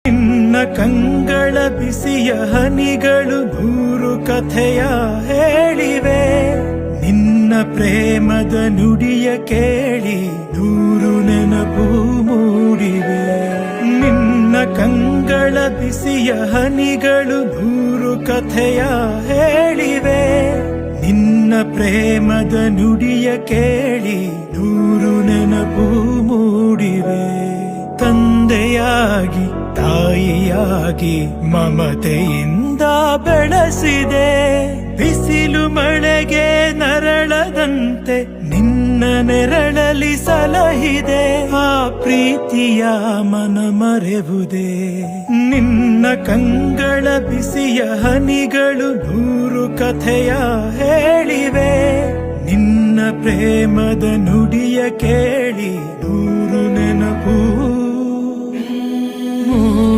ನಿನ್ನ ಕಂಗಳ ಬಿಸಿಯ ಹನಿಗಳು ನೂರು ಕಥೆಯ ಹೇಳಿವೆ. ನಿನ್ನ ಪ್ರೇಮದ ನುಡಿಯ ಕೇಳಿ ನೂರು ನೆನಪು ಮೂಡಿವೆ. ನಿನ್ನ ಕಂಗಳ ಬಿಸಿಯ ಹನಿಗಳು ನೂರು ಕಥೆಯ ಹೇಳಿವೆ. ನಿನ್ನ ಪ್ರೇಮದ ನುಡಿಯ ಕೇಳಿ ನೂರು ನೆನಪು ಮೂಡಿವೆ. ತಂದೆಯಾಗಿ ತಾಯಿಯಾಗಿ ಮಮತೆಯಿಂದ ಬೆಳೆಸಿದೆ. ಬಿಸಿಲು ಮಳೆಗೆ ನರಳದಂತೆ ನಿನ್ನ ನೆರಳಲಿ ಸಲಹಿದೆ. ಆ ಪ್ರೀತಿಯ ಮನ ಮರೆವುದೇ. ನಿನ್ನ ಕಂಗಳ ಬಿಸಿಯ ಹನಿಗಳು ನೂರು ಕಥೆಯ ಹೇಳಿವೆ. ನಿನ್ನ ಪ್ರೇಮದ ನುಡಿಯ ಕೇಳಿ ನೂರು ನೆನಪು